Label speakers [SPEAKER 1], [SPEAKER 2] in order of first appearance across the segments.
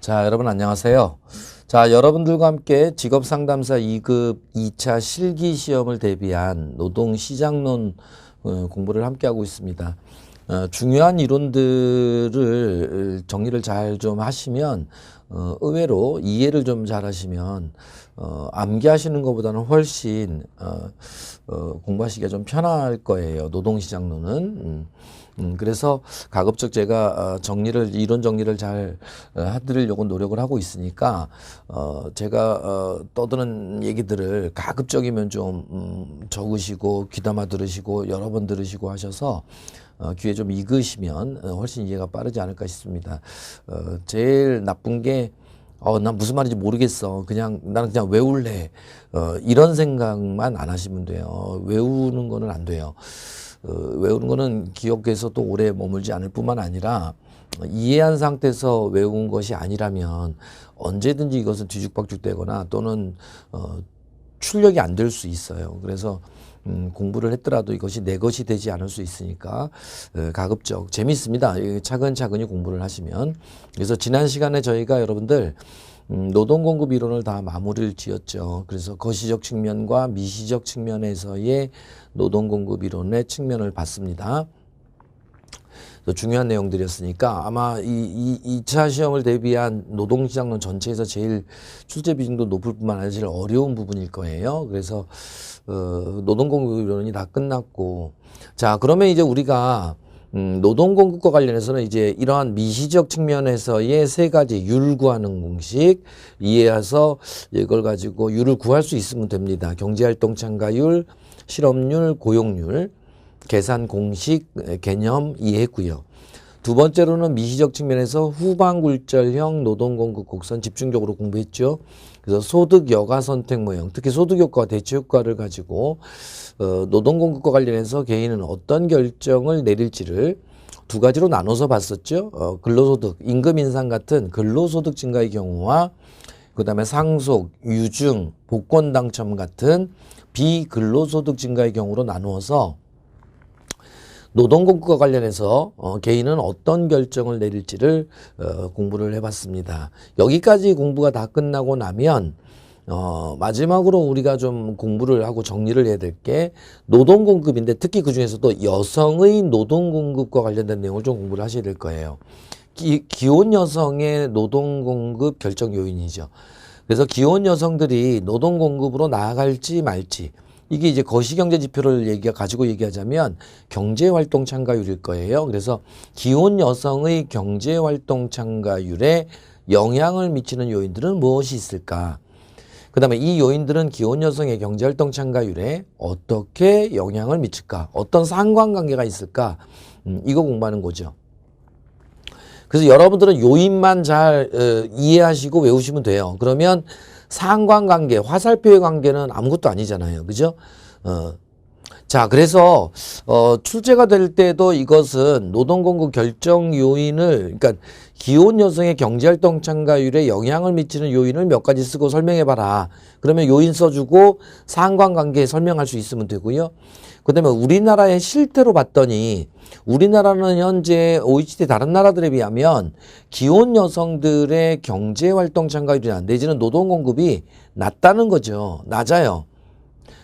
[SPEAKER 1] 자, 여러분 안녕하세요. 자, 여러분들과 함께 직업상담사 2급 2차 실기 시험을 대비한 노동시장론 공부를 함께 하고 있습니다. 중요한 이론들을 정리를 잘 좀 하시면 의외로 이해를 좀 잘 하시면 암기하시는 것보다는 훨씬 공부하시기가 좀 편할 거예요. 노동시장론은. 그래서 가급적 제가 이론 정리를 잘 해드리려고 노력을 하고 있으니까 제가 떠드는 얘기들을 가급적이면 좀 적으시고 귀담아 들으시고 여러 번 들으시고 하셔서 귀에 좀 익으시면 훨씬 이해가 빠르지 않을까 싶습니다. 제일 나쁜 게 난 무슨 말인지 모르겠어. 나는 그냥 외울래. 이런 생각만 안 하시면 돼요. 외우는 거는 안 돼요. 외우는 거는 기억에서 또 오래 머물지 않을 뿐만 아니라 이해한 상태에서 외운 것이 아니라면 언제든지 이것은 뒤죽박죽 되거나 또는 출력이 안 될 수 있어요. 그래서 공부를 했더라도 이것이 내 것이 되지 않을 수 있으니까 가급적 재밌습니다. 차근차근히 공부를 하시면. 그래서 지난 시간에 저희가 여러분들 노동공급 이론을 다 마무리를 지었죠. 그래서 거시적 측면과 미시적 측면에서의 노동공급 이론의 측면을 봤습니다. 중요한 내용들이었으니까 아마 이 2차 시험을 대비한 노동시장론 전체에서 제일 출제 비중도 높을 뿐만 아니라 제일 어려운 부분일 거예요. 그래서 노동공급 이론이 다 끝났고, 자, 그러면 이제 우리가 노동공급과 관련해서는 이제 이러한 미시적 측면에서의 세 가지 율 구하는 공식 이해해서 이걸 가지고 율을 구할 수 있으면 됩니다. 경제활동 참가율, 실업률, 고용률, 계산 공식, 개념 이해했고요. 두 번째로는 미시적 측면에서 후반굴절형 노동공급 곡선 집중적으로 공부했죠. 그래서 소득 여가 선택 모형, 특히 소득 효과와 대체 효과를 가지고 노동공급과 관련해서 개인은 어떤 결정을 내릴지를 두 가지로 나눠서 봤었죠. 근로소득, 임금 인상 같은 근로소득 증가의 경우와 그다음에 상속, 유증, 복권 당첨 같은 비근로소득 증가의 경우로 나누어서 노동공급과 관련해서 개인은 어떤 결정을 내릴지를 공부를 해봤습니다. 여기까지 공부가 다 끝나고 나면 마지막으로 우리가 좀 공부를 하고 정리를 해야 될 게 노동공급인데 특히 그중에서도 여성의 노동공급과 관련된 내용을 좀 공부를 하셔야 될 거예요. 기혼 여성의 노동공급 결정 요인이죠. 그래서 기혼 여성들이 노동공급으로 나아갈지 말지 이게 이제 거시경제 지표를 가지고 얘기하자면 경제활동 참가율일 거예요. 그래서 기혼 여성의 경제활동 참가율에 영향을 미치는 요인들은 무엇이 있을까? 그 다음에 이 요인들은 기혼 여성의 경제활동 참가율에 어떻게 영향을 미칠까? 어떤 상관관계가 있을까? 이거 공부하는 거죠. 그래서 여러분들은 요인만 잘 이해하시고 외우시면 돼요. 그러면 상관관계, 화살표의 관계는 아무것도 아니잖아요. 그죠? 자, 그래서 출제가 될 때도 이것은 노동공급 결정 요인을, 그러니까 기혼 여성의 경제활동 참가율에 영향을 미치는 요인을 몇 가지 쓰고 설명해봐라. 그러면 요인 써주고 상관관계 설명할 수 있으면 되고요. 그 다음에 우리나라의 실태로 봤더니 우리나라는 현재 OECD 다른 나라들에 비하면 기혼 여성들의 경제활동 참가율이나 내지는 노동공급이 낮다는 거죠. 낮아요.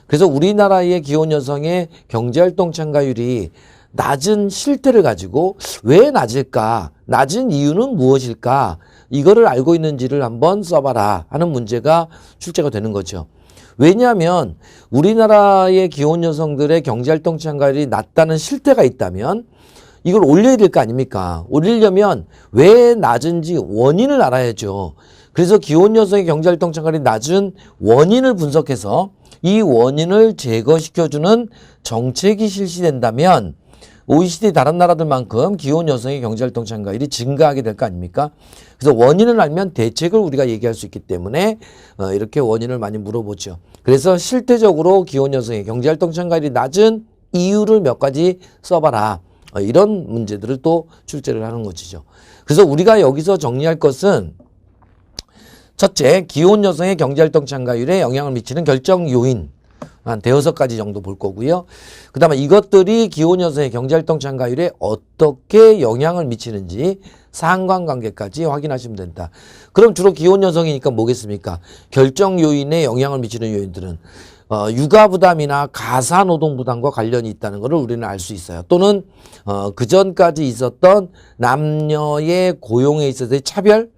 [SPEAKER 1] 그래서 우리나라의 기혼 여성의 경제활동 참가율이 낮은 실태를 가지고 왜 낮을까? 낮은 이유는 무엇일까? 이거를 알고 있는지를 한번 써봐라 하는 문제가 출제가 되는 거죠. 왜냐하면 우리나라의 기혼 여성들의 경제활동 참가율이 낮다는 실태가 있다면 이걸 올려야 될 거 아닙니까? 올리려면 왜 낮은지 원인을 알아야죠. 그래서 기혼 여성의 경제활동 참가율이 낮은 원인을 분석해서 이 원인을 제거시켜주는 정책이 실시된다면 OECD 다른 나라들만큼 기혼 여성의 경제활동 참가율이 증가하게 될 거 아닙니까? 그래서 원인을 알면 대책을 우리가 얘기할 수 있기 때문에 이렇게 원인을 많이 물어보죠. 그래서 실태적으로 기혼 여성의 경제활동 참가율이 낮은 이유를 몇 가지 써봐라. 이런 문제들을 또 출제를 하는 것이죠. 그래서 우리가 여기서 정리할 것은 첫째, 기혼 여성의 경제활동 참가율에 영향을 미치는 결정 요인. 한 대여섯 가지 정도 볼 거고요. 그 다음에 이것들이 기혼 여성의 경제활동 참가율에 어떻게 영향을 미치는지 상관관계까지 확인하시면 된다. 그럼 주로 기혼 여성이니까 뭐겠습니까? 결정 요인에 영향을 미치는 요인들은 육아 부담이나 가사 노동 부담과 관련이 있다는 것을 우리는 알 수 있어요. 또는 그 전까지 있었던 남녀의 고용에 있어서의 차별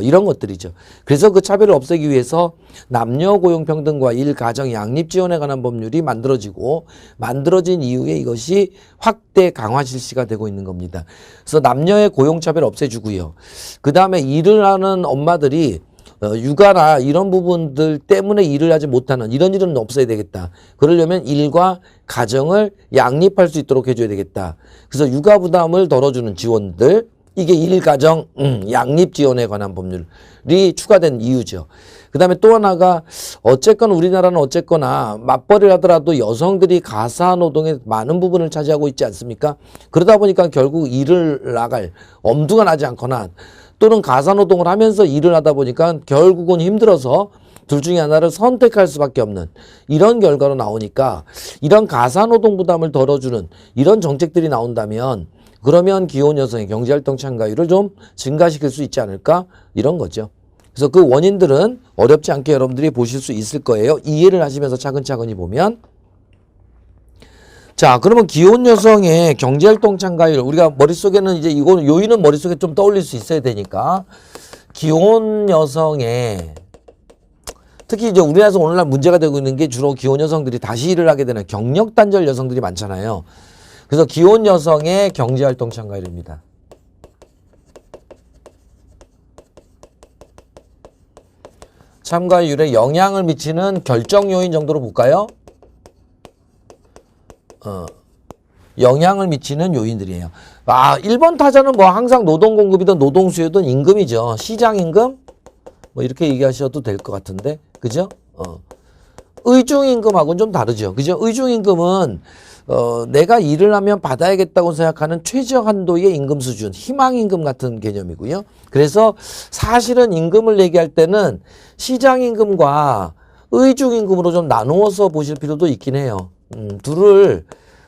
[SPEAKER 1] 이런 것들이죠. 그래서 그 차별을 없애기 위해서 남녀 고용 평등과 일 가정 양립 지원에 관한 법률이 만들어지고 만들어진 이후에 이것이 확대 강화 실시가 되고 있는 겁니다. 그래서 남녀의 고용 차별 없애주고요. 그 다음에 일을 하는 엄마들이 육아나 이런 부분들 때문에 일을 하지 못하는 이런 일은 없어야 되겠다. 그러려면 일과 가정을 양립할 수 있도록 해줘야 되겠다. 그래서 육아 부담을 덜어주는 지원들 이게 일가정 양립 지원에 관한 법률이 추가된 이유죠. 그 다음에 또 하나가 어쨌건 우리나라는 어쨌거나 맞벌이를 하더라도 여성들이 가사 노동의 많은 부분을 차지하고 있지 않습니까? 그러다 보니까 결국 일을 나갈 엄두가 나지 않거나 또는 가사 노동을 하면서 일을 하다 보니까 결국은 힘들어서 둘 중에 하나를 선택할 수밖에 없는 이런 결과로 나오니까 이런 가사 노동 부담을 덜어주는 이런 정책들이 나온다면 그러면 기혼 여성의 경제활동 참가율을 좀 증가시킬 수 있지 않을까 이런 거죠. 그래서 그 원인들은 어렵지 않게 여러분들이 보실 수 있을 거예요. 이해를 하시면서 차근차근히 보면 자 그러면 기혼 여성의 경제활동 참가율 우리가 머릿속에는 이제 이거 요인은 머릿속에 좀 떠올릴 수 있어야 되니까 기혼 여성의 특히 이제 우리나라에서 오늘날 문제가 되고 있는 게 주로 기혼 여성들이 다시 일을 하게 되는 경력 단절 여성들이 많잖아요. 그래서 기혼 여성의 경제활동 참가율입니다. 참가율에 영향을 미치는 결정 요인 정도로 볼까요? 영향을 미치는 요인들이에요. 1번 타자는 뭐 항상 노동 공급이든 노동 수요든 임금이죠. 시장 임금? 뭐 이렇게 얘기하셔도 될 것 같은데. 그죠? 의중 임금하고는 좀 다르죠. 그죠? 의중 임금은 내가 일을 하면 받아야겠다고 생각하는 최저 한도의 임금 수준, 희망 임금 같은 개념이고요. 그래서 사실은 임금을 얘기할 때는 시장 임금과 의중 임금으로 좀 나누어서 보실 필요도 있긴 해요. 둘을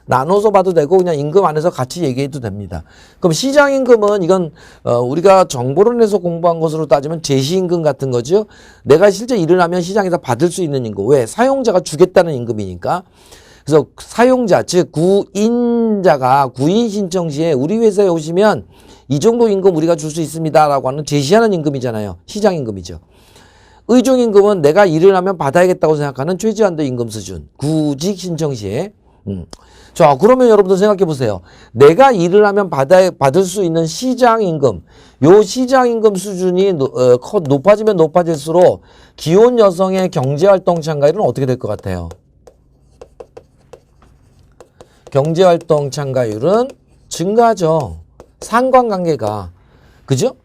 [SPEAKER 1] 나눠서 봐도 되고 그냥 임금 안에서 같이 얘기해도 됩니다. 그럼 시장 임금은 이건 우리가 정보론에서 공부한 것으로 따지면 제시임금 같은 거죠. 내가 실제 일을 하면 시장에서 받을 수 있는 임금. 왜? 사용자가 주겠다는 임금이니까. 그래서 사용자 즉 구인자가 구인 신청 시에 우리 회사에 오시면 이 정도 임금 우리가 줄 수 있습니다라고 하는 제시하는 임금이잖아요. 시장 임금이죠. 의중 임금은 내가 일을 하면 받아야겠다고 생각하는 최저한도 임금 수준. 구직 신청 시에. 자, 그러면 여러분들 생각해 보세요. 내가 일을 하면 받을 수 있는 시장 임금. 요 시장 임금 수준이 높아지면 높아질수록 기혼 여성의 경제활동 참가율은 어떻게 될 것 같아요? 경제활동 참가율은 증가하죠. 상관관계가. 그죠?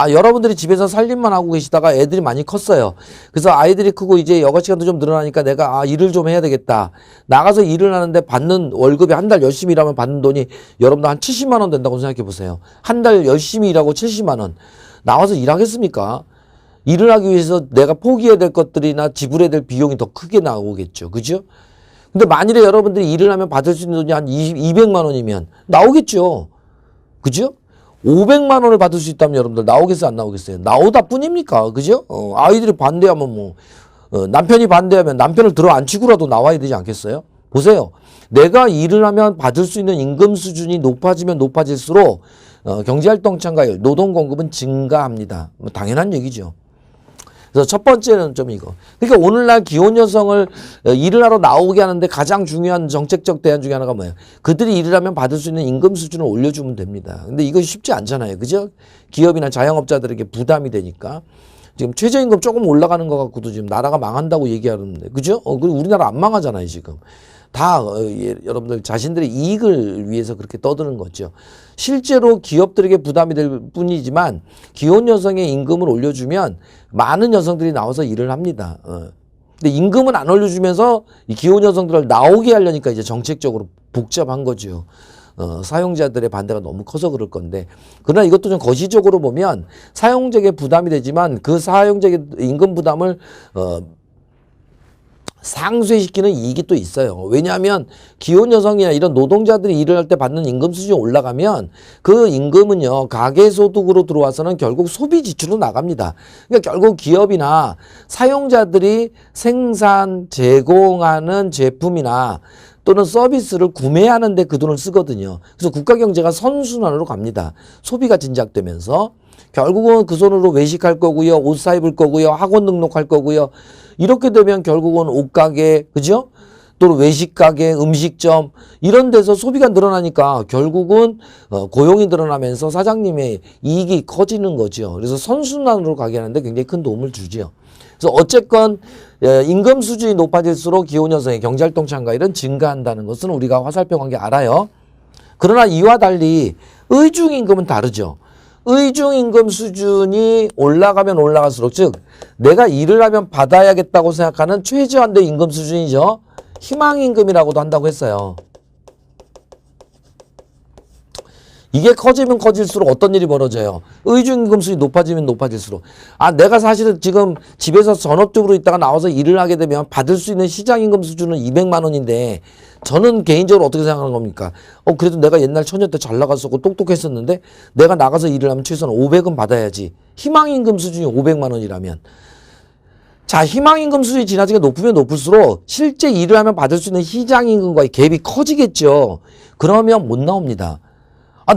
[SPEAKER 1] 여러분들이 집에서 살림만 하고 계시다가 애들이 많이 컸어요. 그래서 아이들이 크고 이제 여가 시간도 좀 늘어나니까 내가 일을 좀 해야 되겠다. 나가서 일을 하는데 받는 월급이 한 달 열심히 일하면 받는 돈이 여러분들 한 70만 원 된다고 생각해 보세요. 한 달 열심히 일하고 70만 원. 나와서 일하겠습니까? 일을 하기 위해서 내가 포기해야 될 것들이나 지불해야 될 비용이 더 크게 나오겠죠. 그죠? 근데 만일에 여러분들이 일을 하면 받을 수 있는 돈이 한 200만 원이면 나오겠죠. 그죠? 500만 원을 받을 수 있다면 여러분들 나오겠어요? 안 나오겠어요? 나오다 뿐입니까? 그죠? 아이들이 반대하면 남편이 반대하면 남편을 들어 앉히고라도 나와야 되지 않겠어요? 보세요. 내가 일을 하면 받을 수 있는 임금 수준이 높아지면 높아질수록 경제활동 참가율, 노동 공급은 증가합니다. 당연한 얘기죠. 그래서 첫 번째는 좀 이거. 그러니까 오늘날 기혼 여성을 일을 하러 나오게 하는데 가장 중요한 정책적 대안 중에 하나가 뭐예요? 그들이 일을 하면 받을 수 있는 임금 수준을 올려주면 됩니다. 근데 이거 쉽지 않잖아요. 그죠? 기업이나 자영업자들에게 부담이 되니까. 지금 최저임금 조금 올라가는 것 같고도 지금 나라가 망한다고 얘기하는데. 그죠? 그리고 우리나라 안 망하잖아요, 지금. 다 여러분들 자신들의 이익을 위해서 그렇게 떠드는 거죠. 실제로 기업들에게 부담이 될 뿐이지만 기혼 여성의 임금을 올려주면 많은 여성들이 나와서 일을 합니다. 근데 임금은 안 올려주면서 이 기혼 여성들을 나오게 하려니까 이제 정책적으로 복잡한 거죠. 사용자들의 반대가 너무 커서 그럴 건데 그러나 이것도 좀 거시적으로 보면 사용자에게 부담이 되지만 그 사용자에게 임금 부담을 상쇄시키는 이익이 또 있어요. 왜냐하면 기혼 여성이나 이런 노동자들이 일을 할 때 받는 임금 수준이 올라가면 그 임금은요, 가계소득으로 들어와서는 결국 소비 지출로 나갑니다. 그러니까 결국 기업이나 사용자들이 생산, 제공하는 제품이나 또는 서비스를 구매하는데 그 돈을 쓰거든요. 그래서 국가 경제가 선순환으로 갑니다. 소비가 진작되면서 결국은 그 손으로 외식할 거고요, 옷 사 입을 거고요, 학원 등록할 거고요. 이렇게 되면 결국은 옷가게, 그죠? 또 외식가게, 음식점 이런 데서 소비가 늘어나니까 결국은 고용이 늘어나면서 사장님의 이익이 커지는 거죠. 그래서 선순환으로 가게 하는데 굉장히 큰 도움을 주죠. 그래서 어쨌건 임금 수준이 높아질수록 기혼 여성의 경제활동 참가율은 증가한다는 것은 우리가 화살표 관계 알아요. 그러나 이와 달리 의중임금은 다르죠. 의중임금 수준이 올라가면 올라갈수록, 즉 내가 일을 하면 받아야겠다고 생각하는 최저한도 임금 수준이죠. 희망임금이라고도 한다고 했어요. 이게 커지면 커질수록 어떤 일이 벌어져요? 의중임금 수준이 높아지면 높아질수록, 내가 사실은 지금 집에서 전업주부로 있다가 나와서 일을 하게 되면 받을 수 있는 시장임금 수준은 200만 원인데 저는 개인적으로 어떻게 생각하는 겁니까? 그래도 내가 옛날 처녀 때 잘 나갔었고 똑똑했었는데 내가 나가서 일을 하면 최소한 500은 받아야지. 희망임금 수준이 500만 원이라면. 자, 희망임금 수준이 지나치게 높으면 높을수록 실제 일을 하면 받을 수 있는 시장임금과의 갭이 커지겠죠. 그러면 못 나옵니다.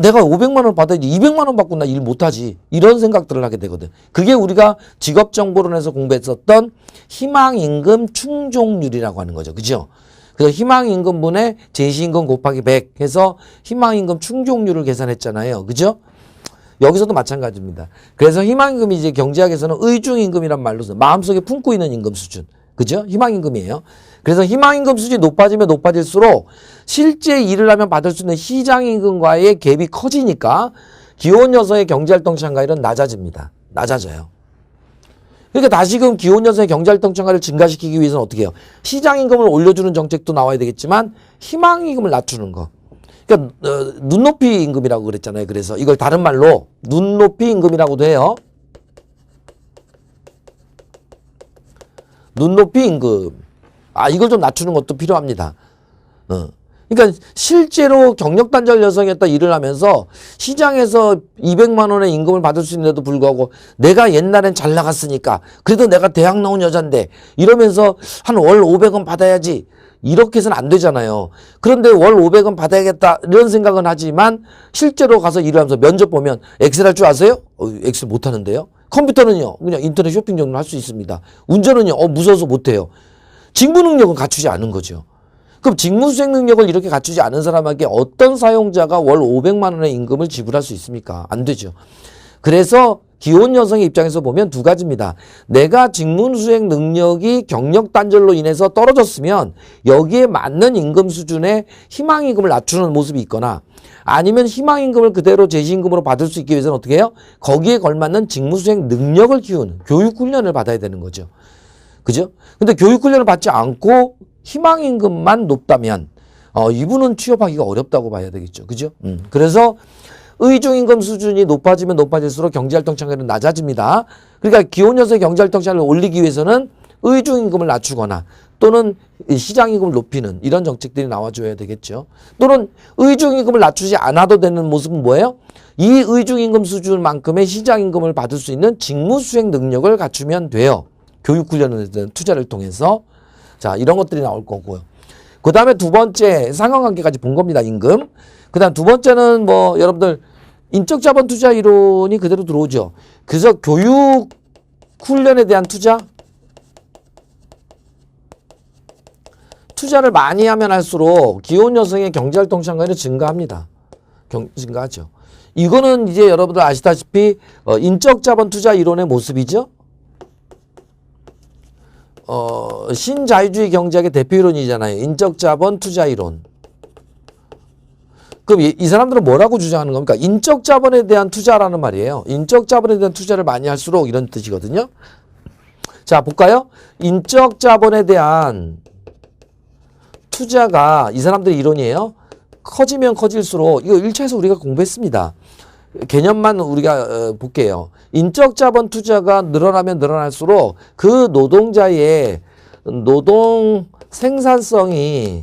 [SPEAKER 1] 내가 500만 원 받아야지 200만 원 받고 나 일 못하지. 이런 생각들을 하게 되거든. 그게 우리가 직업정보론에서 공부했었던 희망임금 충족률이라고 하는 거죠. 그죠? 그래서 희망임금분의 제시임금 곱하기 100 해서 희망임금 충족률을 계산했잖아요. 그죠? 여기서도 마찬가지입니다. 그래서 희망임금이 이제 경제학에서는 의중임금이란 말로 써. 마음속에 품고 있는 임금 수준. 그죠? 희망임금이에요. 그래서 희망임금 수준이 높아지면 높아질수록 실제 일을 하면 받을 수 있는 시장임금과의 갭이 커지니까 기혼 여성의 경제활동 참가율은 낮아집니다. 낮아져요. 그러니까 다시금 기혼 여성의 경제활동 참가를 증가시키기 위해서는 어떻게 해요? 시장임금을 올려주는 정책도 나와야 되겠지만 희망임금을 낮추는 거. 그러니까 눈높이 임금이라고 그랬잖아요. 그래서 이걸 다른 말로 눈높이 임금이라고도 해요. 눈높이 임금. 이걸 좀 낮추는 것도 필요합니다. 그러니까 실제로 경력단절 여성이었다 일을 하면서 시장에서 200만 원의 임금을 받을 수 있는데도 불구하고 내가 옛날엔 잘 나갔으니까 그래도 내가 대학 나온 여잔데 이러면서 한 월 500원 받아야지. 이렇게 해서는 안 되잖아요. 그런데 월 500원 받아야겠다 이런 생각은 하지만 실제로 가서 일을 하면서 면접 보면 엑셀 할 줄 아세요? 엑셀 못하는데요. 컴퓨터는요. 그냥 인터넷 쇼핑 정도는 할 수 있습니다. 운전은요. 무서워서 못해요. 직무 능력은 갖추지 않은 거죠. 그럼 직무수행 능력을 이렇게 갖추지 않은 사람에게 어떤 사용자가 월 500만 원의 임금을 지불할 수 있습니까? 안 되죠. 그래서 기혼 여성의 입장에서 보면 두 가지입니다. 내가 직무수행 능력이 경력 단절로 인해서 떨어졌으면 여기에 맞는 임금 수준의 희망임금을 낮추는 모습이 있거나 아니면 희망임금을 그대로 제시임금으로 받을 수 있기 위해서는 어떻게 해요? 거기에 걸맞는 직무수행 능력을 키우는 교육훈련을 받아야 되는 거죠. 그죠? 근데 교육훈련을 받지 않고 희망임금만 높다면 이분은 취업하기가 어렵다고 봐야 되겠죠. 그죠? 그래서 의중임금 수준이 높아지면 높아질수록 경제활동 참가율은 낮아집니다. 그러니까 기혼 여성의 경제활동 참가율을 올리기 위해서는 의중임금을 낮추거나 또는 시장임금을 높이는 이런 정책들이 나와줘야 되겠죠. 또는 의중임금을 낮추지 않아도 되는 모습은 뭐예요? 이 의중임금 수준만큼의 시장임금을 받을 수 있는 직무수행 능력을 갖추면 돼요. 교육훈련에 대한 투자를 통해서. 자, 이런 것들이 나올 거고요. 그 다음에 두 번째 상관관계까지 본 겁니다. 임금. 그 다음 두 번째는 여러분들 인적자본 투자 이론이 그대로 들어오죠. 그래서 교육훈련에 대한 투자를 많이 하면 할수록 기혼 여성의 경제활동 참가율이 증가합니다. 증가하죠. 이거는 이제 여러분들 아시다시피 인적자본 투자 이론의 모습이죠. 신자유주의 경제학의 대표 이론이잖아요. 인적자본 투자 이론. 그럼 이 사람들은 뭐라고 주장하는 겁니까? 인적자본에 대한 투자라는 말이에요. 인적자본에 대한 투자를 많이 할수록 이런 뜻이거든요. 자, 볼까요? 인적자본에 대한 투자가 이 사람들의 이론이에요. 커지면 커질수록 이거 1차에서 우리가 공부했습니다. 개념만 우리가 볼게요. 인적자본 투자가 늘어나면 늘어날수록 그 노동자의 노동 생산성이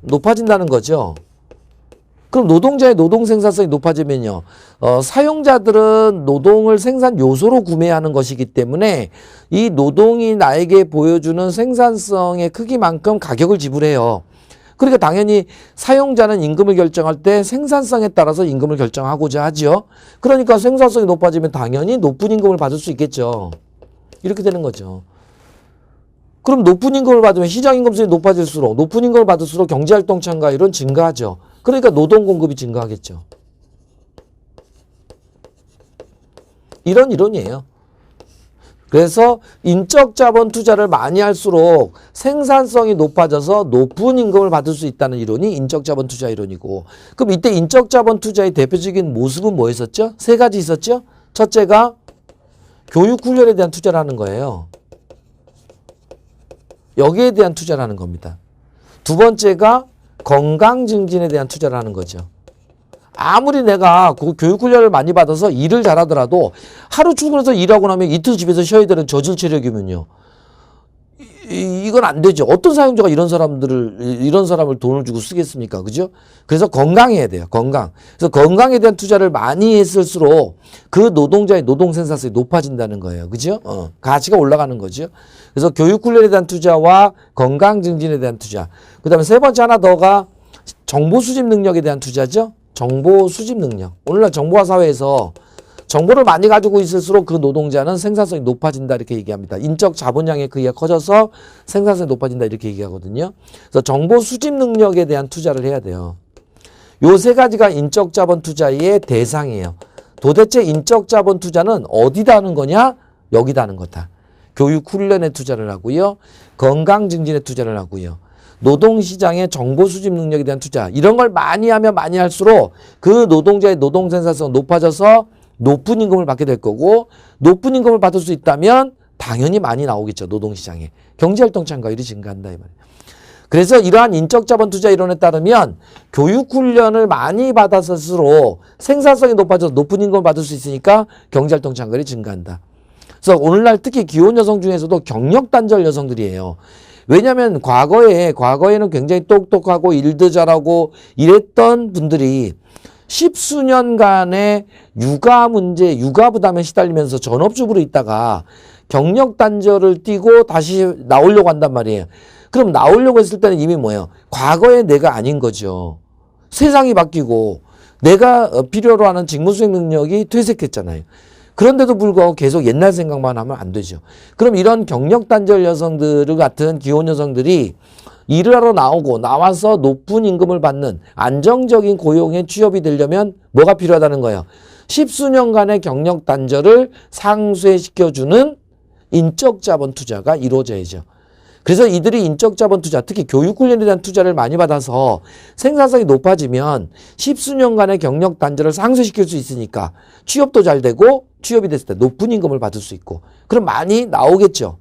[SPEAKER 1] 높아진다는 거죠. 그럼 노동자의 노동 생산성이 높아지면요. 사용자들은 노동을 생산 요소로 구매하는 것이기 때문에 이 노동이 나에게 보여주는 생산성의 크기만큼 가격을 지불해요. 그러니까 당연히 사용자는 임금을 결정할 때 생산성에 따라서 임금을 결정하고자 하죠. 그러니까 생산성이 높아지면 당연히 높은 임금을 받을 수 있겠죠. 이렇게 되는 거죠. 그럼 높은 임금을 받으면 시장 임금수준이 높아질수록 높은 임금을 받을수록 경제활동 참가율은 증가하죠. 그러니까 노동 공급이 증가하겠죠. 이런 이론이에요. 그래서 인적 자본 투자를 많이 할수록 생산성이 높아져서 높은 임금을 받을 수 있다는 이론이 인적 자본 투자 이론이고, 그럼 이때 인적 자본 투자의 대표적인 모습은 뭐였었죠? 세 가지 있었죠? 첫째가 교육 훈련에 대한 투자를 하는 거예요. 여기에 대한 투자를 하는 겁니다. 두 번째가 건강 증진에 대한 투자를 하는 거죠. 아무리 내가 그 교육 훈련을 많이 받아서 일을 잘하더라도 하루 출근해서 일하고 나면 이틀 집에서 쉬어야 되는 저질 체력이면요. 이건 안 되죠. 어떤 사용자가 이런 사람을 돈을 주고 쓰겠습니까? 그죠? 그래서 건강해야 돼요. 건강. 그래서 건강에 대한 투자를 많이 했을수록 그 노동자의 노동 생산성이 높아진다는 거예요. 그죠? 가치가 올라가는 거죠. 그래서 교육 훈련에 대한 투자와 건강 증진에 대한 투자. 그다음에 세 번째 하나 더가 정보 수집 능력에 대한 투자죠. 정보 수집 능력. 오늘날 정보화 사회에서 정보를 많이 가지고 있을수록 그 노동자는 생산성이 높아진다 이렇게 얘기합니다. 인적 자본량의 크기가 커져서 생산성이 높아진다 이렇게 얘기하거든요. 그래서 정보 수집 능력에 대한 투자를 해야 돼요. 요 세 가지가 인적 자본 투자의 대상이에요. 도대체 인적 자본 투자는 어디다 하는 거냐? 여기다 하는 거다. 교육 훈련에 투자를 하고요. 건강 증진에 투자를 하고요. 노동시장의 정보 수집 능력에 대한 투자. 이런 걸 많이 하면 많이 할수록 그 노동자의 노동 생산성 높아져서 높은 임금을 받게 될 거고, 높은 임금을 받을 수 있다면 당연히 많이 나오겠죠. 노동시장에. 경제활동 참가율이 증가한다 이 말이에요. 그래서 이러한 인적자본 투자 이론에 따르면 교육훈련을 많이 받았을수록 생산성이 높아져서 높은 임금을 받을 수 있으니까 경제활동 참가율이 증가한다. 그래서 오늘날 특히 기혼 여성 중에서도 경력 단절 여성들이에요. 왜냐하면 과거에는 굉장히 똑똑하고 일도 잘하고 이랬던 분들이 십수년간의 육아 문제, 육아 부담에 시달리면서 전업주부로 있다가 경력 단절을 띄고 다시 나오려고 한단 말이에요. 그럼 나오려고 했을 때는 이미 뭐예요? 과거의 내가 아닌 거죠. 세상이 바뀌고 내가 필요로 하는 직무 수행 능력이 퇴색했잖아요. 그런데도 불구하고 계속 옛날 생각만 하면 안 되죠. 그럼 이런 경력 단절 여성들 같은 기혼 여성들이 일을 하러 나와서 높은 임금을 받는 안정적인 고용에 취업이 되려면 뭐가 필요하다는 거예요? 십수년간의 경력 단절을 상쇄시켜주는 인적 자본 투자가 이루어져야죠. 그래서 이들이 인적 자본 투자, 특히 교육 훈련에 대한 투자를 많이 받아서 생산성이 높아지면 십수년간의 경력 단절을 상쇄시킬 수 있으니까 취업도 잘 되고 취업이 됐을 때 높은 임금을 받을 수 있고, 그럼 많이 나오겠죠.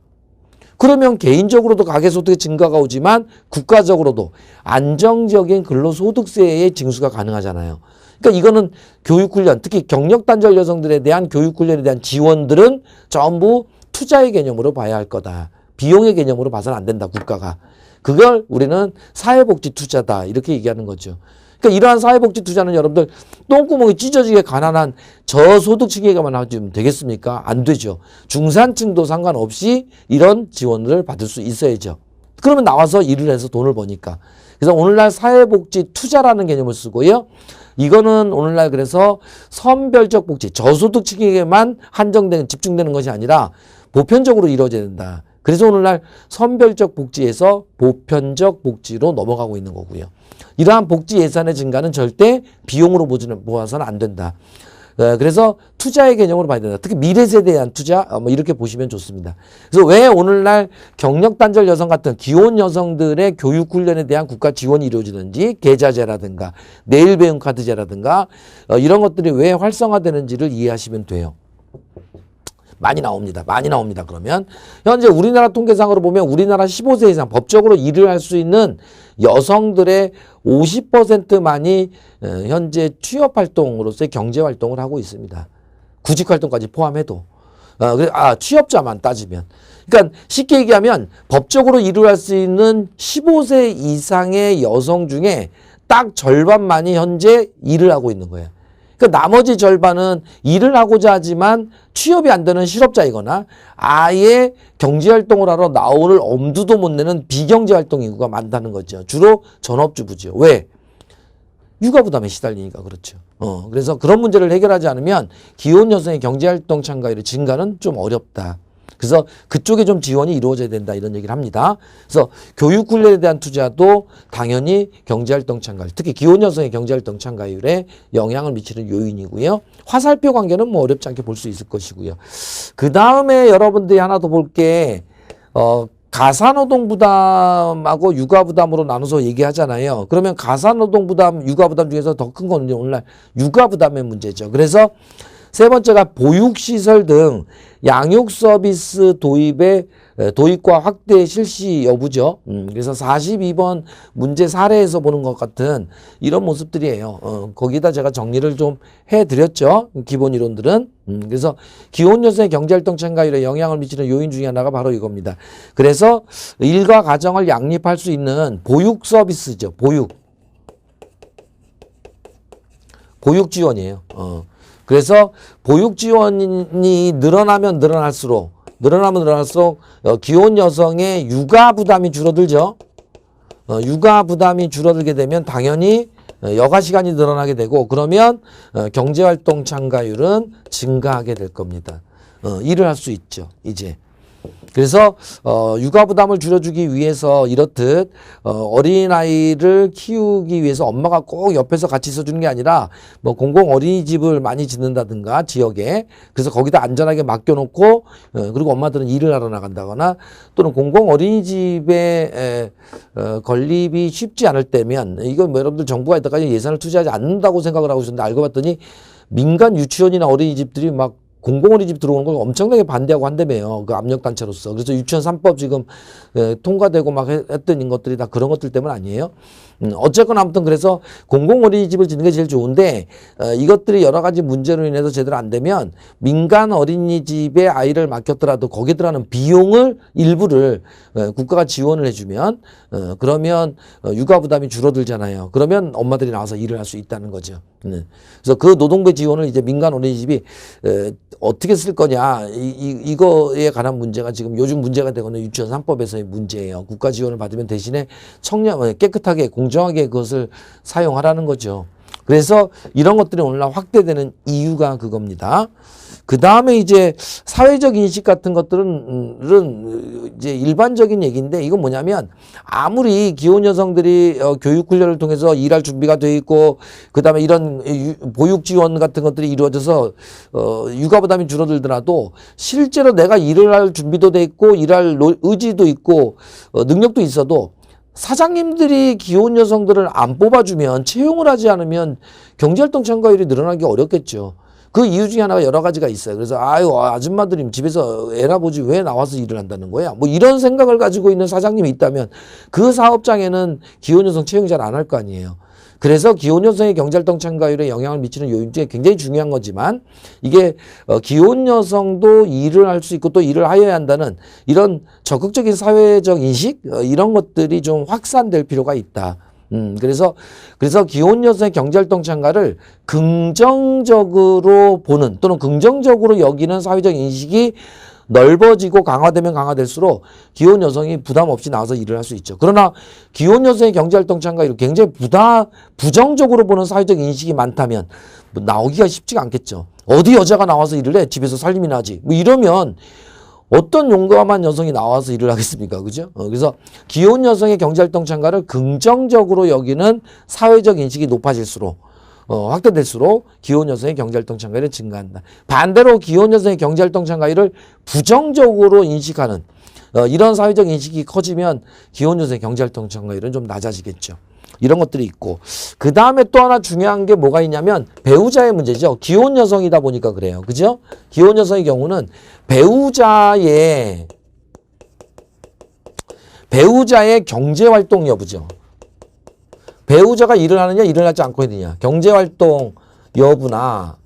[SPEAKER 1] 그러면 개인적으로도 가계소득의 증가가 오지만 국가적으로도 안정적인 근로소득세의 징수가 가능하잖아요. 그러니까 이거는 교육훈련, 특히 경력단절 여성들에 대한 교육훈련에 대한 지원들은 전부 투자의 개념으로 봐야 할 거다. 비용의 개념으로 봐서는 안 된다, 국가가. 그걸 우리는 사회복지 투자다 이렇게 얘기하는 거죠. 그러니까 이러한 사회복지 투자는 여러분들 똥구멍이 찢어지게 가난한 저소득층에게만 하면 되겠습니까? 안 되죠. 중산층도 상관없이 이런 지원을 받을 수 있어야죠. 그러면 나와서 일을 해서 돈을 버니까. 그래서 오늘날 사회복지 투자라는 개념을 쓰고요. 이거는 오늘날 그래서 선별적 복지, 저소득층에게만 한정되는, 집중되는 것이 아니라 보편적으로 이루어져야 된다. 그래서 오늘날 선별적 복지에서 보편적 복지로 넘어가고 있는 거고요. 이러한 복지 예산의 증가는 절대 비용으로 보아서는 안 된다. 그래서 투자의 개념으로 봐야 된다. 특히 미래 세대에 대한 투자, 이렇게 보시면 좋습니다. 그래서 왜 오늘날 경력 단절 여성 같은 기혼 여성들의 교육 훈련에 대한 국가 지원이 이루어지는지, 계좌제라든가 내일 배움 카드제라든가 이런 것들이 왜 활성화되는지를 이해하시면 돼요. 많이 나옵니다. 그러면 현재 우리나라 통계상으로 보면 우리나라 15세 이상 법적으로 일을 할 수 있는 여성들의 50%만이 현재 취업활동으로서의 경제활동을 하고 있습니다. 구직활동까지 포함해도. 취업자만 따지면. 그러니까 쉽게 얘기하면 법적으로 일을 할 수 있는 15세 이상의 여성 중에 딱 절반만이 현재 일을 하고 있는 거예요. 그러니까 나머지 절반은 일을 하고자 하지만 취업이 안 되는 실업자이거나 아예 경제활동을 하러 나올 엄두도 못 내는 비경제활동 인구가 많다는 거죠. 주로 전업주부죠. 왜? 육아 부담에 시달리니까 그렇죠. 그래서 그런 문제를 해결하지 않으면 기혼 여성의 경제활동 참가율의 증가는 좀 어렵다. 그래서 그쪽에 좀 지원이 이루어져야 된다 이런 얘기를 합니다. 그래서 교육 훈련에 대한 투자도 당연히 경제활동 참가율, 특히 기혼 여성의 경제활동 참가율에 영향을 미치는 요인이고요. 화살표 관계는 뭐 어렵지 않게 볼 수 있을 것이고요. 그 다음에 여러분들이 하나 더 볼 게 가사노동 부담하고 육아 부담으로 나눠서 얘기하잖아요. 그러면 가사노동 부담, 육아 부담 중에서 더 큰 거는 오늘날 육아 부담의 문제죠. 그래서 세 번째가 보육시설 등 양육 서비스 도입과 확대 실시 여부죠. 그래서 42번 문제 사례에서 보는 것 같은 이런 모습들이에요. 거기다 제가 정리를 좀 해드렸죠. 기본 이론들은. 그래서 기혼 여성의 경제활동 참가율에 영향을 미치는 요인 중에 하나가 바로 이겁니다. 그래서 일과 가정을 양립할 수 있는 보육 서비스죠. 보육 지원이에요. 그래서 보육 지원이 늘어나면 늘어날수록 기혼 여성의 육아 부담이 줄어들죠. 육아 부담이 줄어들게 되면 당연히 여가 시간이 늘어나게 되고 그러면 경제활동 참가율은 증가하게 될 겁니다. 일을 할 수 있죠. 이제. 그래서 육아 부담을 줄여주기 위해서 이렇듯 어린아이를 키우기 위해서 엄마가 꼭 옆에서 같이 있어주는 게 아니라 뭐 공공 어린이집을 많이 짓는다든가 지역에 그래서 거기다 안전하게 맡겨놓고 그리고 엄마들은 일을 하러 나간다거나 또는 공공 어린이집에 건립이 쉽지 않을 때면 이건 뭐 여러분들 정부가 이때까지 예산을 투자하지 않는다고 생각을 하고 있었는데 알고 봤더니 민간 유치원이나 어린이집들이 막 공공어린이집 들어오는 걸 엄청나게 반대하고 한다며요. 그 압력단체로서. 그래서 유치원 3법 지금 통과되고 막 했던 것들이 다 그런 것들 때문 아니에요. 어쨌거나 아무튼 그래서 공공어린이집을 짓는 게 제일 좋은데 이것들이 여러 가지 문제로 인해서 제대로 안 되면 민간 어린이집에 아이를 맡겼더라도 거기에 들어가는 비용을 일부를 국가가 지원을 해주면 그러면 육아 부담이 줄어들잖아요. 그러면 엄마들이 나와서 일을 할 수 있다는 거죠. 그래서 그 노동배 지원을 이제 민간 어린이집이 어떻게 쓸 거냐 이거에 관한 문제가 지금 요즘 문제가 되고 있는 유치원 3법에서의 문제예요. 국가 지원을 받으면 대신에 깨끗하게 공정하게 그것을 사용하라는 거죠. 그래서 이런 것들이 오늘날 확대되는 이유가 그겁니다. 그 다음에 이제 사회적 인식 같은 것들은 이제 일반적인 얘기인데 이건 뭐냐면 아무리 기혼 여성들이 교육 훈련을 통해서 일할 준비가 돼 있고 그 다음에 이런 보육 지원 같은 것들이 이루어져서 육아 부담이 줄어들더라도 실제로 내가 일을 할 준비도 돼 있고 일할 의지도 있고 능력도 있어도 사장님들이 기혼 여성들을 안 뽑아주면 채용을 하지 않으면 경제활동 참가율이 늘어나기 어렵겠죠. 그 이유 중에 하나가 여러 가지가 있어요. 그래서 아줌마들이 집에서 애나 보지 왜 나와서 일을 한다는 거야? 뭐 이런 생각을 가지고 있는 사장님이 있다면 그 사업장에는 기혼 여성 채용 잘 안 할 거 아니에요. 그래서 기혼 여성의 경제활동 참가율에 영향을 미치는 요인 중에 굉장히 중요한 거지만 이게 기혼 여성도 일을 할 수 있고 또 일을 하여야 한다는 이런 적극적인 사회적 인식 이런 것들이 좀 확산될 필요가 있다. 그래서 기혼 여성의 경제활동 참가를 긍정적으로 보는 또는 긍정적으로 여기는 사회적 인식이 넓어지고 강화되면 강화될수록 기혼 여성이 부담 없이 나와서 일을 할 수 있죠. 그러나 기혼 여성의 경제활동 참가율을 굉장히 부정적으로 보는 사회적 인식이 많다면 뭐 나오기가 쉽지가 않겠죠. 어디 여자가 나와서 일을 해? 집에서 살림이나 하지. 뭐 이러면 어떤 용감한 여성이 나와서 일을 하겠습니까? 그죠? 그래서 기혼 여성의 경제활동 참가를 긍정적으로 여기는 사회적 인식이 높아질수록 확대될수록 기혼 여성의 경제활동 참가율이 증가한다. 반대로 기혼 여성의 경제활동 참가율을 부정적으로 인식하는 이런 사회적 인식이 커지면 기혼 여성의 경제활동 참가율은 좀 낮아지겠죠. 이런 것들이 있고 그 다음에 또 하나 중요한 게 뭐가 있냐면 배우자의 문제죠. 기혼 여성이다 보니까 그래요. 그죠? 기혼 여성의 경우는 배우자의 경제활동 여부죠. 배우자가 일을 하느냐 일을 하지 않고 있느냐 경제활동 여부나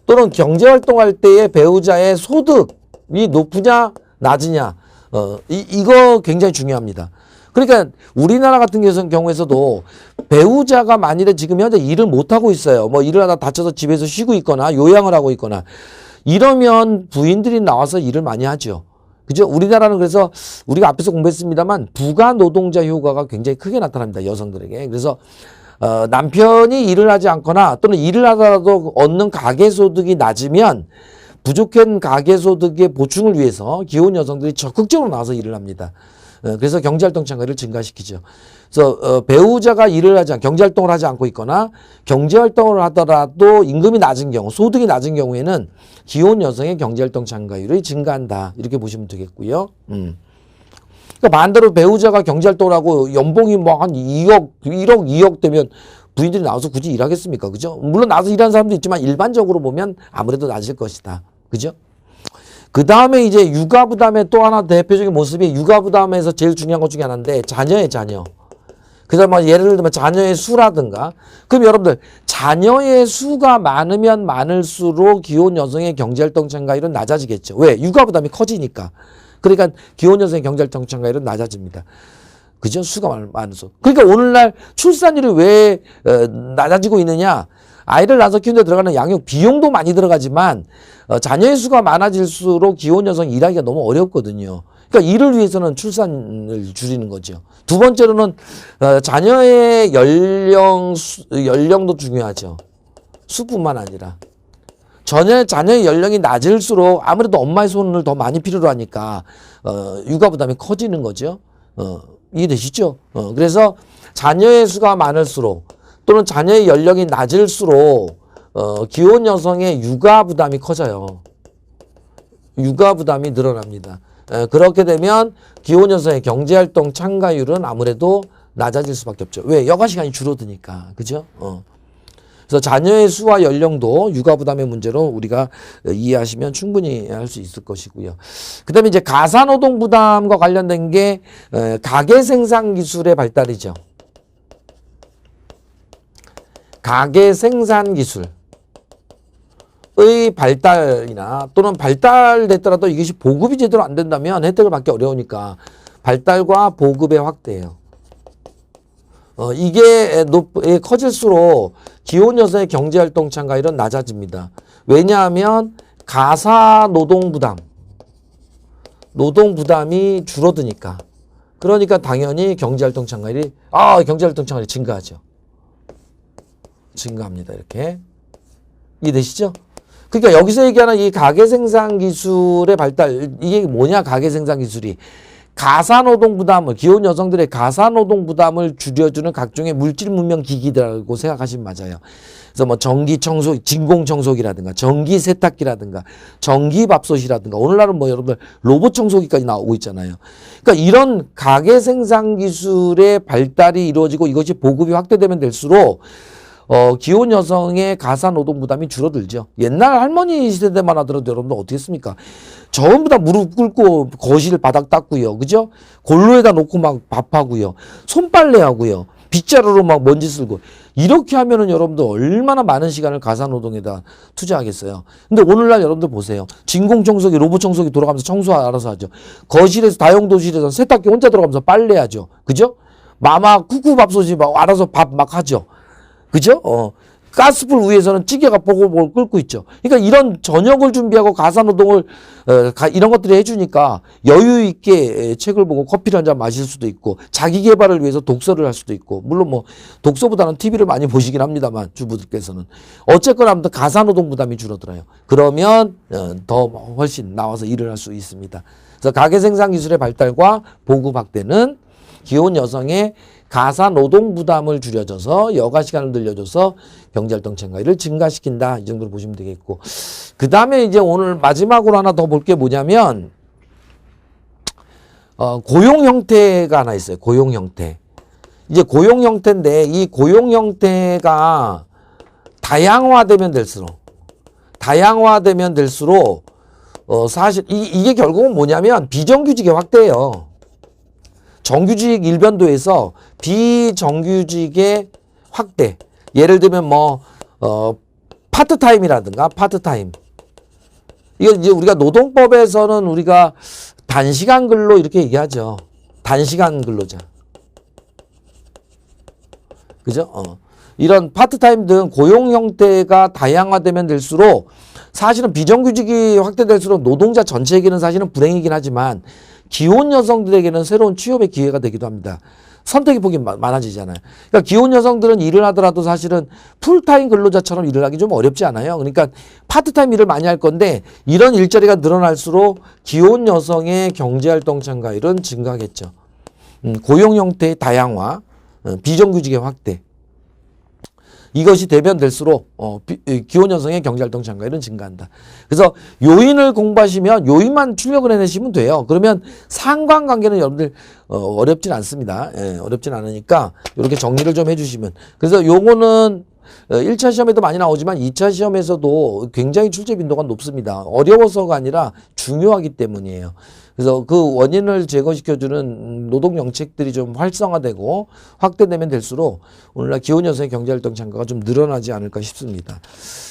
[SPEAKER 1] 또는 경제활동할 때의 배우자의 소득 이 높으냐 낮으냐 이거 굉장히 중요합니다. 그러니까 우리나라 같은 경우에서도 배우자가 만일에 지금 현재 일을 못 하고 있어요. 뭐 일을 하다 다쳐서 집에서 쉬고 있거나 요양을 하고 있거나 이러면 부인들이 나와서 일을 많이 하죠. 그죠? 우리나라는 그래서 우리가 앞에서 공부했습니다만 부가 노동자 효과가 굉장히 크게 나타납니다. 여성들에게. 그래서 남편이 일을 하지 않거나 또는 일을 하더라도 얻는 가계소득이 낮으면 부족한 가계소득의 보충을 위해서 기혼 여성들이 적극적으로 나와서 일을 합니다. 그래서 경제활동 참가를 증가시키죠. 그래서 배우자가 일을 하지 않고 경제활동을 하지 않고 있거나 경제활동을 하더라도 임금이 낮은 경우, 소득이 낮은 경우에는 기혼 여성의 경제활동 참가율이 증가한다. 이렇게 보시면 되겠고요. 그러니까 반대로 배우자가 경제활동을 하고 연봉이 뭐 한 2억, 1억, 2억 되면 부인들이 나와서 굳이 일하겠습니까? 그죠? 물론 나와서 일하는 사람도 있지만 일반적으로 보면 아무래도 낮을 것이다. 그죠? 그 다음에 이제 육아 부담의 또 하나 대표적인 모습이 육아 부담에서 제일 중요한 것 중에 하나인데 자녀의 자녀. 그래서 뭐 예를 들면 자녀의 수라든가 그럼 여러분들 자녀의 수가 많으면 많을수록 기혼 여성의 경제활동 참가율은 낮아지겠죠. 왜? 육아 부담이 커지니까. 그러니까 기혼 여성의 경제활동 참가율은 낮아집니다. 그죠? 수가 많을수록. 그러니까 오늘날 출산율이 왜 낮아지고 있느냐? 아이를 낳아서 키우는데 들어가는 양육 비용도 많이 들어가지만 자녀의 수가 많아질수록 기혼 여성이 일하기가 너무 어렵거든요. 그러니까 이를 위해서는 출산을 줄이는 거죠. 두 번째로는 자녀의 연령도 중요하죠. 수뿐만 아니라. 자녀의 연령이 낮을수록 아무래도 엄마의 손을 더 많이 필요로 하니까 육아 부담이 커지는 거죠. 이해되시죠? 그래서 자녀의 수가 많을수록 또는 자녀의 연령이 낮을수록 기혼 여성의 육아 부담이 커져요. 육아 부담이 늘어납니다. 그렇게 되면 기혼 여성의 경제활동 참가율은 아무래도 낮아질 수밖에 없죠. 왜? 여가 시간이 줄어드니까. 그죠? 그래서 자녀의 수와 연령도 육아 부담의 문제로 우리가 이해하시면 충분히 할 수 있을 것이고요. 그 다음에 이제 가사노동 부담과 관련된 게 가계 생산 기술의 발달이죠. 가계 생산 기술의 발달이나 또는 발달됐더라도 이것이 보급이 제대로 안 된다면 혜택을 받기 어려우니까 발달과 보급의 확대예요. 이게 커질수록 기혼 여성의 경제활동 참가율은 낮아집니다. 왜냐하면 가사 노동 부담이 줄어드니까. 그러니까 당연히 경제활동 참가율이 증가하죠. 증가합니다. 이렇게. 이해되시죠? 그러니까 여기서 얘기하는 이 가계 생산 기술의 발달, 이게 뭐냐, 가계 생산 기술이. 가사노동 부담을, 기혼 여성들의 가사노동 부담을 줄여주는 각종의 물질 문명 기기들이라고 생각하시면 맞아요. 그래서 뭐 전기 청소, 진공 청소기라든가, 전기 세탁기라든가, 전기 밥솥이라든가, 오늘날은 뭐 여러분들 로봇 청소기까지 나오고 있잖아요. 그러니까 이런 가계 생산 기술의 발달이 이루어지고 이것이 보급이 확대되면 될수록 기혼 여성의 가사 노동 부담이 줄어들죠. 옛날 할머니 시대만 하더라도 여러분들 어떻게 했습니까? 전부 다 무릎 꿇고 거실 바닥 닦고요. 그죠? 골로에다 놓고 막 밥하고요. 손빨래 하고요. 빗자루로 막 먼지 쓸고. 이렇게 하면은 여러분들 얼마나 많은 시간을 가사 노동에다 투자하겠어요. 근데 오늘날 여러분들 보세요. 진공 청소기, 로봇 청소기 돌아가면서 청소 알아서 하죠. 거실에서, 다용도실에서 세탁기 혼자 들어가면서 빨래하죠. 그죠? 마마 쿠쿠 밥솥이 막 알아서 밥 막 하죠. 그죠? 가스불 위에서는 찌개가 보글보글 끓고 있죠. 그러니까 이런 저녁을 준비하고 가사노동을 이런 것들을 해주니까 여유 있게 책을 보고 커피를 한 잔 마실 수도 있고 자기 개발을 위해서 독서를 할 수도 있고 물론 뭐 독서보다는 TV를 많이 보시긴 합니다만 주부들께서는 어쨌거나 아무튼 가사노동 부담이 줄어들어요. 그러면 더 훨씬 나와서 일을 할 수 있습니다. 그래서 가계생산 기술의 발달과 보급 확대는 기혼 여성의 가사 노동 부담을 줄여줘서 여가 시간을 늘려줘서 경제활동 참가율을 증가시킨다. 이 정도로 보시면 되겠고. 그 다음에 이제 오늘 마지막으로 하나 더 볼 게 뭐냐면, 고용 형태가 하나 있어요. 고용 형태. 이제 고용 형태인데, 이 고용 형태가 다양화되면 될수록, 사실, 이게 결국은 뭐냐면, 비정규직의 확대예요. 정규직 일변도에서 비정규직의 확대. 예를 들면 뭐 파트타임이라든가 파트타임. 이거 이제 우리가 노동법에서는 우리가 단시간 근로 이렇게 얘기하죠. 단시간 근로자. 그죠? 이런 파트타임 등 고용 형태가 다양화되면 될수록 사실은 비정규직이 확대될수록 노동자 전체에게는 사실은 불행이긴 하지만 기혼 여성들에게는 새로운 취업의 기회가 되기도 합니다. 선택의 폭이 많아지잖아요. 그러니까 기혼 여성들은 일을 하더라도 사실은 풀타임 근로자처럼 일을 하기 좀 어렵지 않아요. 그러니까 파트타임 일을 많이 할 건데 이런 일자리가 늘어날수록 기혼 여성의 경제활동 참가율은 증가하겠죠. 고용 형태의 다양화, 비정규직의 확대. 이것이 대변될수록 기혼 여성의 경제활동 참가율은 증가한다. 그래서 요인을 공부하시면 요인만 출력을 해내시면 돼요. 그러면 상관관계는 여러분들 어렵진 않습니다. 예, 어렵진 않으니까 이렇게 정리를 좀 해주시면. 그래서 요거는 1차 시험에도 많이 나오지만 2차 시험에서도 굉장히 출제 빈도가 높습니다. 어려워서가 아니라 중요하기 때문이에요. 그래서 그 원인을 제거시켜주는 노동 정책들이 좀 활성화되고 확대되면 될수록 오늘날 기혼 여성의 경제활동 참가가 좀 늘어나지 않을까 싶습니다.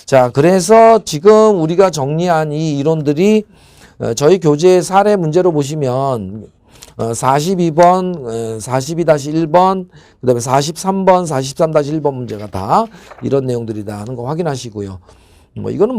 [SPEAKER 1] 자, 그래서 지금 우리가 정리한 이 이론들이 저희 교재 사례 문제로 보시면 42번, 42-1번, 그 다음에 43번, 43-1번 문제가 다 이런 내용들이다 하는 거 확인하시고요. 이거는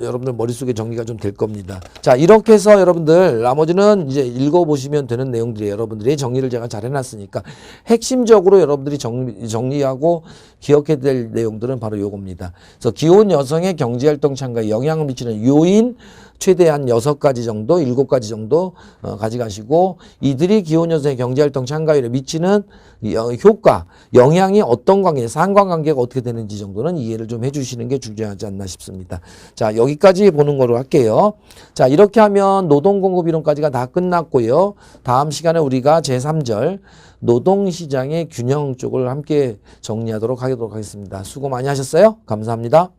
[SPEAKER 1] 여러분들 머릿속에 정리가 좀 될 겁니다. 자, 이렇게 해서 여러분들 나머지는 이제 읽어보시면 되는 내용들이 여러분들이 정리를 제가 잘 해놨으니까 핵심적으로 여러분들이 정리하고 기억해야 될 내용들은 바로 요겁니다. 그래서 기혼 여성의 경제활동 참가에 영향을 미치는 요인 최대한 6가지 정도, 7가지 정도 가져가시고 이들이 기혼 여성의 경제활동 참가율에 미치는 효과, 영향이 어떤 관계, 상관관계가 어떻게 되는지 정도는 이해를 좀 해주시는 게 중요하지 않나 싶습니다. 자, 여기까지 보는 거로 할게요. 자, 이렇게 하면 노동공급이론까지가 다 끝났고요. 다음 시간에 우리가 제3절 노동시장의 균형 쪽을 함께 정리하도록 하겠습니다. 수고 많이 하셨어요. 감사합니다.